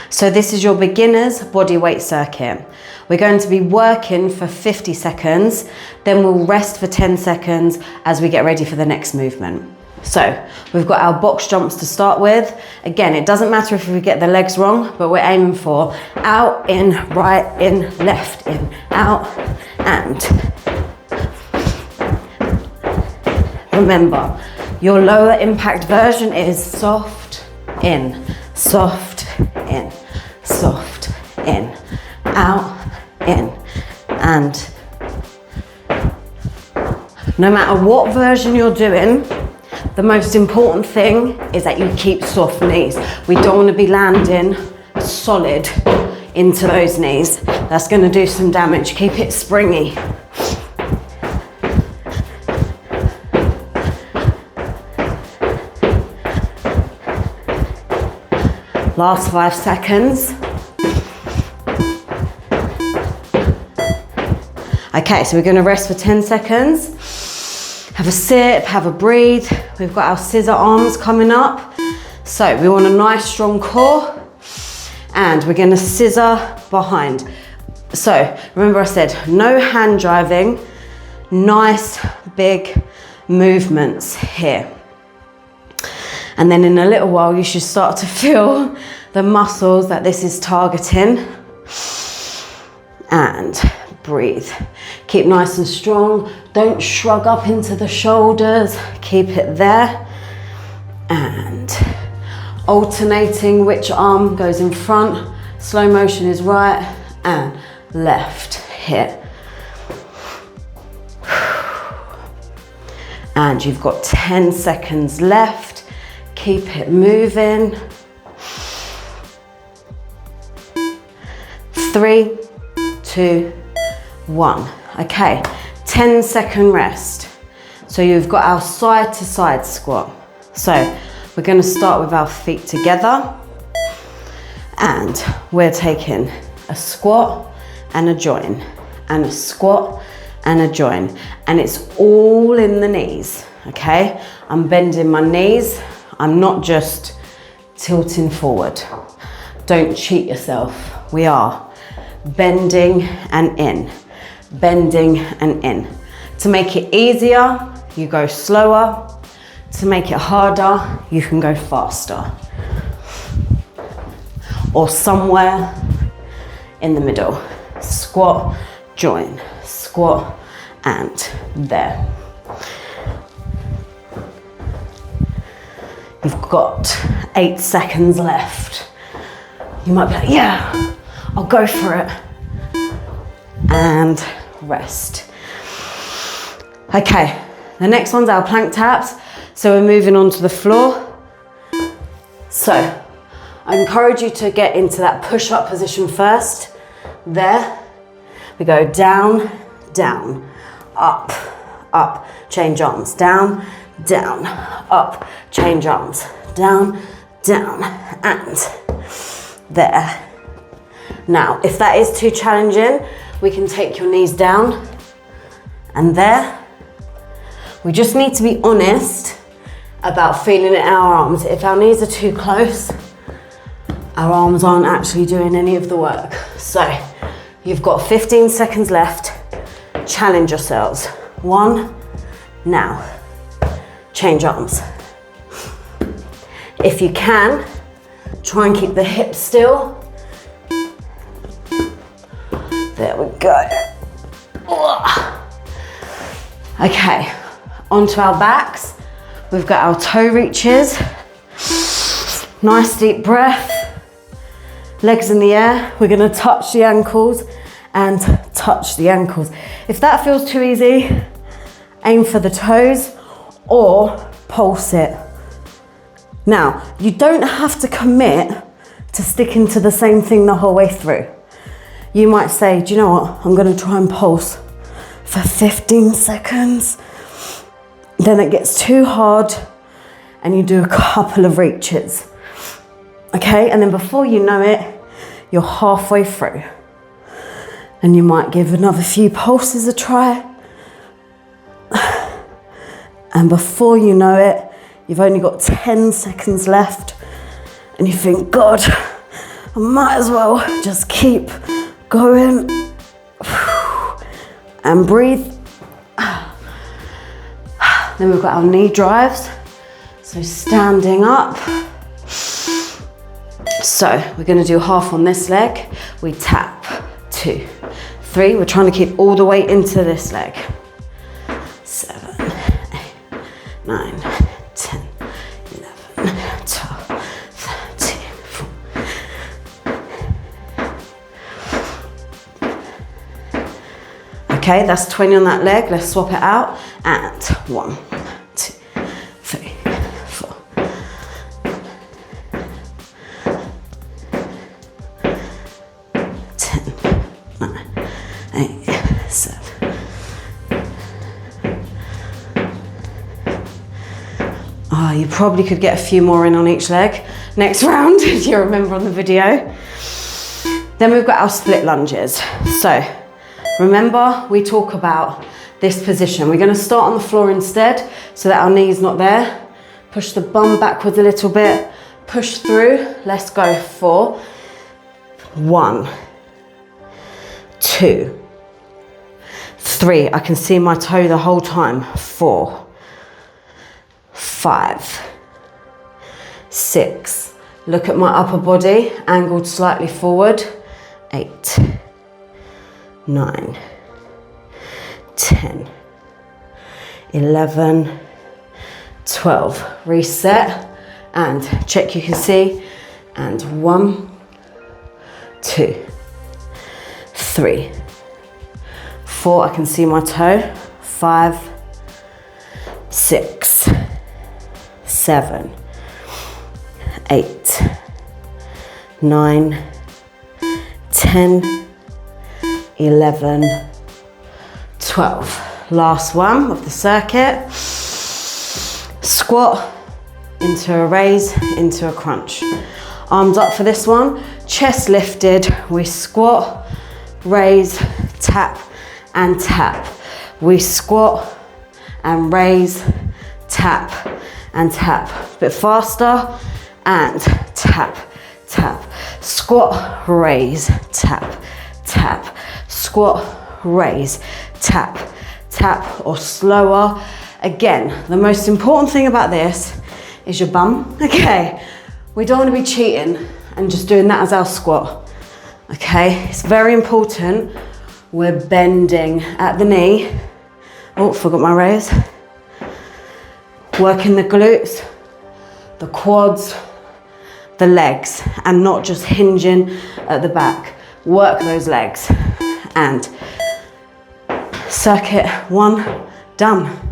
So this is your beginner's body weight circuit. We're going to be working for 50 seconds, then we'll rest for 10 seconds as we get ready for the next movement. So we've got our box jumps to start with. Again, it doesn't matter if we get the legs wrong, but we're aiming for out, in, right, in, left, in, out, and. Remember, your lower impact version is soft, in, soft, in, soft, in, out, in, and no matter what version you're doing, the most important thing is that you keep soft knees. We don't want to be landing solid into those knees. That's going to do some damage. Keep it springy. Last 5 seconds. Okay, so we're going to rest for 10 seconds. Have a sip, have a breathe. We've got our scissor arms coming up. So we want a nice strong core and we're going to scissor behind. So remember I said no hand driving, nice big movements here. And then in a little while you should start to feel the muscles that this is targeting. And breathe. Keep nice and strong. Don't shrug up into the shoulders. Keep it there. And alternating which arm goes in front. Slow motion is right and left here. And you've got 10 seconds left. Keep it moving. 3, 2, 1. Okay, 10-second rest. So you've got our side to side squat. So we're going to start with our feet together and we're taking a squat and a join and a squat and a join, and it's all in the knees. Okay, I'm bending my knees. I'm not just tilting forward. Don't cheat yourself. We are bending and in, bending and in. To make it easier, you go slower. To make it harder, you can go faster. Or somewhere in the middle. Squat, join, squat, and there. You've got 8 seconds left. You might be like, yeah, I'll go for it. And rest. Okay, the next one's our plank taps. So we're moving on to the floor. So I encourage you to get into that push-up position first. There. We go down, down, up, up, change arms, down, down, up, change arms, down, down, and there. Now, if that is too challenging, we can take your knees down and there. We just need to be honest about feeling it in our arms. If our knees are too close, our arms aren't actually doing any of the work. So you've got 15 seconds left. Challenge yourselves. 1, now. Change arms. If you can, try and keep the hips still. There we go. Okay, onto our backs. We've got our toe reaches. Nice deep breath. Legs in the air. We're gonna touch the ankles and touch the ankles. If that feels too easy, aim for the toes or pulse it. Now, you don't have to commit to sticking to the same thing the whole way through. You might say, do you know what? I'm gonna try and pulse for 15 seconds. Then it gets too hard and you do a couple of reaches. Okay, and then before you know it, you're halfway through. And you might give another few pulses a try. And before you know it, you've only got 10 seconds left and you think, God, I might as well just keep going and breathe. Then we've got our knee drives. So standing up. So we're going to do half on this leg. We tap, 2, 3. We're trying to keep all the weight into this leg. 7, 8, 9, 10, 11, 12, 13, 14. Okay, that's 20 on that leg. Let's swap it out. And 1, 2, 3, 4. 10, 9, 8, 7. Oh, you probably could get a few more in on each leg next round, if you remember on the video. Then we've got our split lunges. So remember, we talk about this position. We're going to start on the floor instead so that our knee's not there. Push the bum backwards a little bit. Push through. Let's go for 1, 2, 3. I can see my toe the whole time. 4, 5, 6. Look at my upper body, angled slightly forward. 8, 9, 10, 11, 12. Reset and check you can see. And 1, 2, 3, 4. I can see my toe. 5, 6, 7, 8, 9, 10, 11, 12. Last one of the circuit. Squat into a raise, into a crunch. Arms up for this one. Chest lifted. We squat, raise, tap, and tap. We squat and raise, tap, and tap. A bit faster. And tap, tap. Squat, raise, tap, tap. Squat, raise, tap, tap, or slower. Again, the most important thing about this is your bum. Okay, we don't want to be cheating and just doing that as our squat. Okay, it's very important. We're bending at the knee. Oh, forgot my raise. Working the glutes, the quads, the legs, and not just hinging at the back. Work those legs. And circuit 1, done.